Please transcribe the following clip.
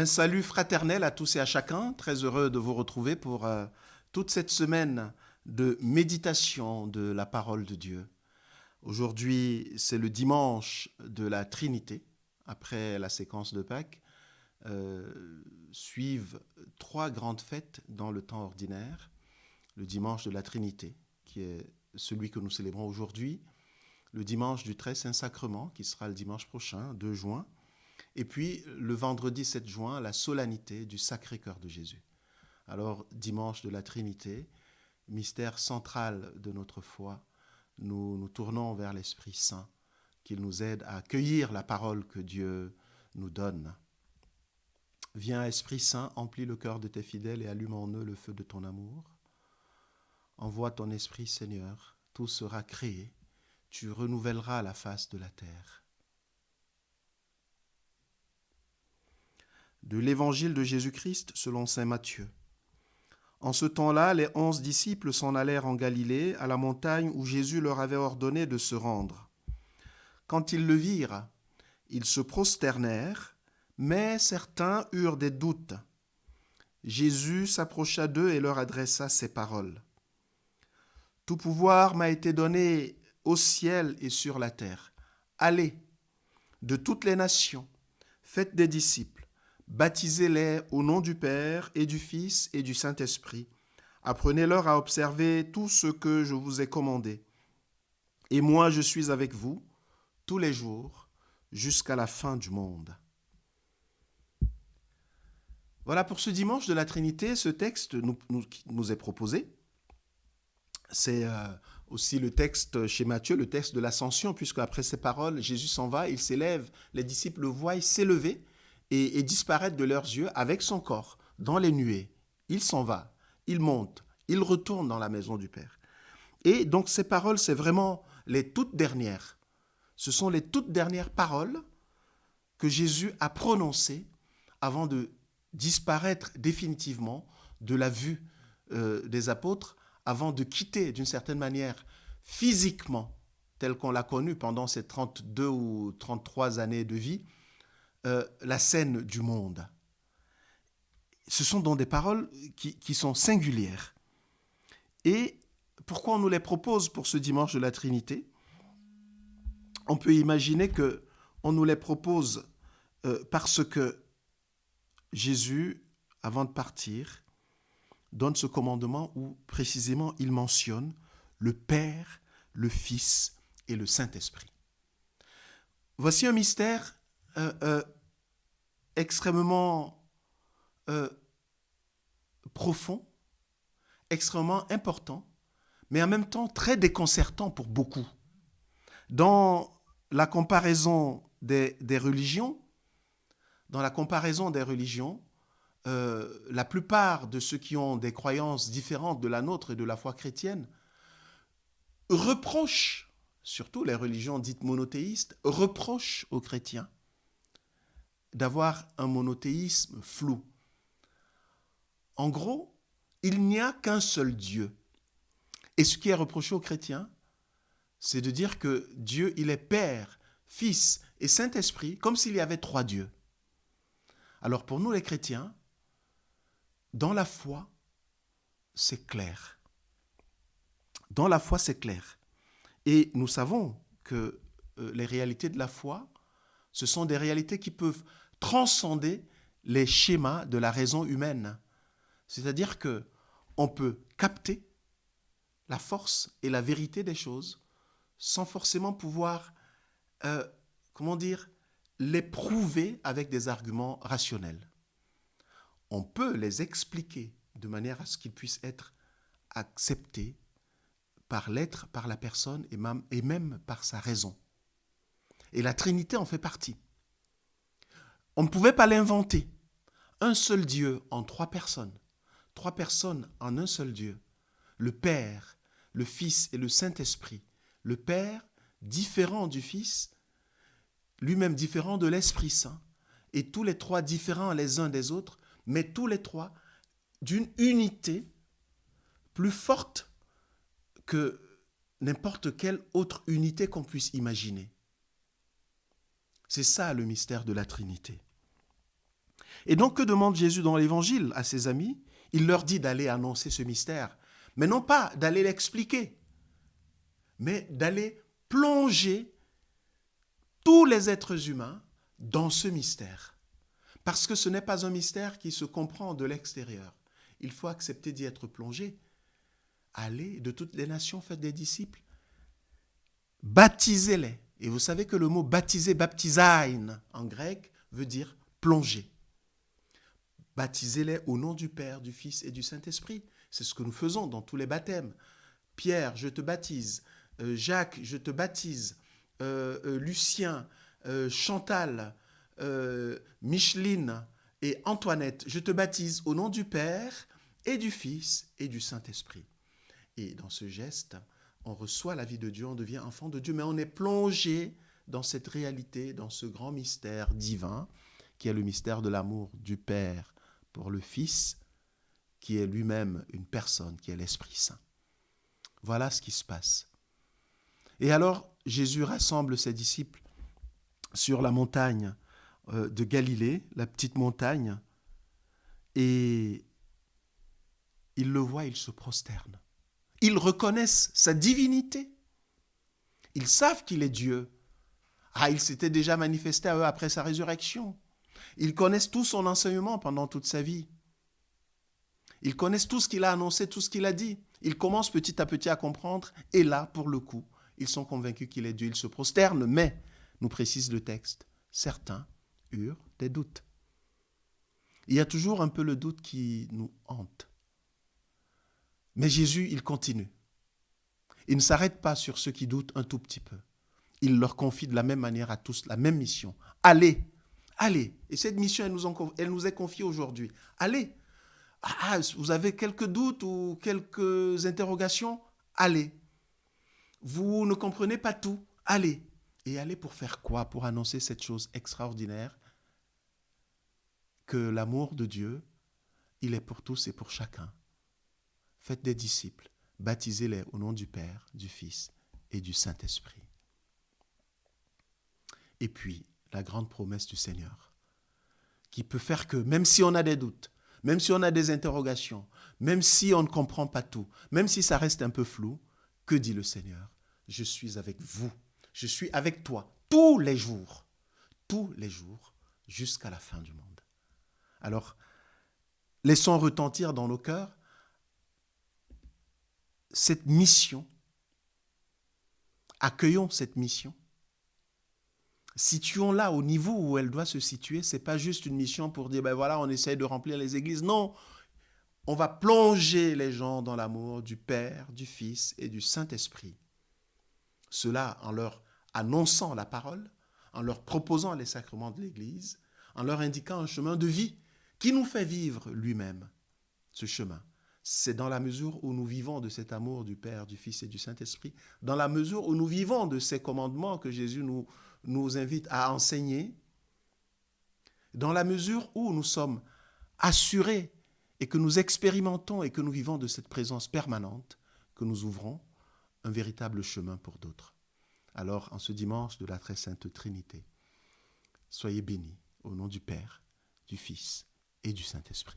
Un salut fraternel à tous et à chacun. Très heureux de vous retrouver pour toute cette semaine de méditation de la parole de Dieu. Aujourd'hui, c'est le dimanche de la Trinité. Après la séquence de Pâques, suivent trois grandes fêtes dans le temps ordinaire. Le dimanche de la Trinité, qui est celui que nous célébrons aujourd'hui. Le dimanche du Très Saint-Sacrement, qui sera le dimanche prochain, 2 juin. Et puis, le vendredi 7 juin, la solennité du Sacré-Cœur de Jésus. Alors, dimanche de la Trinité, mystère central de notre foi, nous nous tournons vers l'Esprit Saint, qu'il nous aide à accueillir la parole que Dieu nous donne. Viens, Esprit Saint, emplis le cœur de tes fidèles et allume en eux le feu de ton amour. Envoie ton Esprit, Seigneur, tout sera créé, tu renouvelleras la face de la terre. De l'Évangile de Jésus-Christ selon saint Matthieu. En ce temps-là, les 11 disciples s'en allèrent en Galilée, à la montagne où Jésus leur avait ordonné de se rendre. Quand ils le virent, ils se prosternèrent, mais certains eurent des doutes. Jésus s'approcha d'eux et leur adressa ces paroles. « Tout pouvoir m'a été donné au ciel et sur la terre. Allez, de toutes les nations, faites des disciples. Baptisez-les au nom du Père et du Fils et du Saint-Esprit. Apprenez-leur à observer tout ce que je vous ai commandé. Et moi, je suis avec vous tous les jours jusqu'à la fin du monde. » Voilà pour ce dimanche de la Trinité, ce texte nous est proposé. C'est aussi le texte chez Matthieu, le texte de l'Ascension, puisque après ces paroles, Jésus s'en va, il s'élève, les disciples le voient s'élever et disparaître de leurs yeux avec son corps dans les nuées. Il s'en va, il monte, il retourne dans la maison du Père. Et donc ces paroles, c'est vraiment les toutes dernières. Ce sont les toutes dernières paroles que Jésus a prononcées avant de disparaître définitivement de la vue des apôtres, avant de quitter d'une certaine manière physiquement, tel qu'on l'a connu pendant ces 32 ou 33 années de vie, la scène du monde. Ce sont donc des paroles qui sont singulières. Et pourquoi on nous les propose pour ce dimanche de la Trinité ? On peut imaginer qu'on nous les propose parce que Jésus, avant de partir, donne ce commandement où précisément il mentionne le Père, le Fils et le Saint-Esprit. Voici un mystère extrêmement profond, extrêmement important, mais en même temps très déconcertant pour beaucoup. Dans la comparaison des religions, la plupart de ceux qui ont des croyances différentes de la nôtre et de la foi chrétienne reprochent, surtout les religions dites monothéistes, reprochent aux chrétiens d'avoir un monothéisme flou. En gros, il n'y a qu'un seul Dieu. Et ce qui est reproché aux chrétiens, c'est de dire que Dieu, il est Père, Fils et Saint-Esprit, comme s'il y avait 3 dieux. Alors pour nous les chrétiens, dans la foi, c'est clair. Dans la foi, c'est clair. Et nous savons que les réalités de la foi, ce sont des réalités qui peuvent transcender les schémas de la raison humaine. C'est-à-dire qu'on peut capter la force et la vérité des choses sans forcément pouvoir, les prouver avec des arguments rationnels. On peut les expliquer de manière à ce qu'ils puissent être acceptés par l'être, par la personne et même par sa raison. Et la Trinité en fait partie. On ne pouvait pas l'inventer. Un seul Dieu en 3 personnes. 3 personnes en un seul Dieu. Le Père, le Fils et le Saint-Esprit. Le Père, différent du Fils, lui-même différent de l'Esprit Saint. Et tous les 3 différents les uns des autres, mais tous les 3 d'une unité plus forte que n'importe quelle autre unité qu'on puisse imaginer. C'est ça le mystère de la Trinité. Et donc, que demande Jésus dans l'Évangile à ses amis? Il leur dit d'aller annoncer ce mystère, mais non pas d'aller l'expliquer, mais d'aller plonger tous les êtres humains dans ce mystère. Parce que ce n'est pas un mystère qui se comprend de l'extérieur. Il faut accepter d'y être plongé. Allez de toutes les nations, faites des disciples. Baptisez-les. Et vous savez que le mot baptiser, baptizein en grec, veut dire plonger. Baptisez-les au nom du Père, du Fils et du Saint-Esprit. C'est ce que nous faisons dans tous les baptêmes. Pierre, je te baptise. Jacques, je te baptise. Lucien, Chantal, Micheline et Antoinette, je te baptise au nom du Père et du Fils et du Saint-Esprit. Et dans ce geste, on reçoit la vie de Dieu, on devient enfant de Dieu, mais on est plongé dans cette réalité, dans ce grand mystère divin, qui est le mystère de l'amour du Père pour le Fils, qui est lui-même une personne, qui est l'Esprit Saint. Voilà ce qui se passe. Et alors, Jésus rassemble ses disciples sur la montagne de Galilée, la petite montagne, et ils le voient, ils se prosternent. Ils reconnaissent sa divinité. Ils savent qu'il est Dieu. Il s'était déjà manifesté à eux après sa résurrection. Ils connaissent tout son enseignement pendant toute sa vie. Ils connaissent tout ce qu'il a annoncé, tout ce qu'il a dit. Ils commencent petit à petit à comprendre, et là, pour le coup, ils sont convaincus qu'il est Dieu. Ils se prosternent, mais, nous précise le texte, certains eurent des doutes. Il y a toujours un peu le doute qui nous hante. Mais Jésus, il continue. Il ne s'arrête pas sur ceux qui doutent un tout petit peu. Il leur confie de la même manière à tous la même mission. Allez, allez. Et cette mission, elle nous est confiée aujourd'hui. Allez. Vous avez quelques doutes ou quelques interrogations? Allez. Vous ne comprenez pas tout? Allez. Et allez pour faire quoi? Pour annoncer cette chose extraordinaire, que l'amour de Dieu, il est pour tous et pour chacun. Faites des disciples, baptisez-les au nom du Père, du Fils et du Saint-Esprit. Et puis, la grande promesse du Seigneur, qui peut faire que, même si on a des doutes, même si on a des interrogations, même si on ne comprend pas tout, même si ça reste un peu flou, que dit le Seigneur? Je suis avec vous, je suis avec toi tous les jours, jusqu'à la fin du monde. Alors, laissons retentir dans nos cœurs cette mission, accueillons cette mission, situons-la au niveau où elle doit se situer. Ce n'est pas juste une mission pour dire, voilà, on essaye de remplir les églises. Non, on va plonger les gens dans l'amour du Père, du Fils et du Saint-Esprit. Cela en leur annonçant la parole, en leur proposant les sacrements de l'Église, en leur indiquant un chemin de vie qui nous fait vivre lui-même ce chemin. C'est dans la mesure où nous vivons de cet amour du Père, du Fils et du Saint-Esprit, dans la mesure où nous vivons de ces commandements que Jésus nous invite à enseigner, dans la mesure où nous sommes assurés et que nous expérimentons et que nous vivons de cette présence permanente, que nous ouvrons un véritable chemin pour d'autres. Alors, en ce dimanche de la très sainte Trinité, soyez bénis au nom du Père, du Fils et du Saint-Esprit.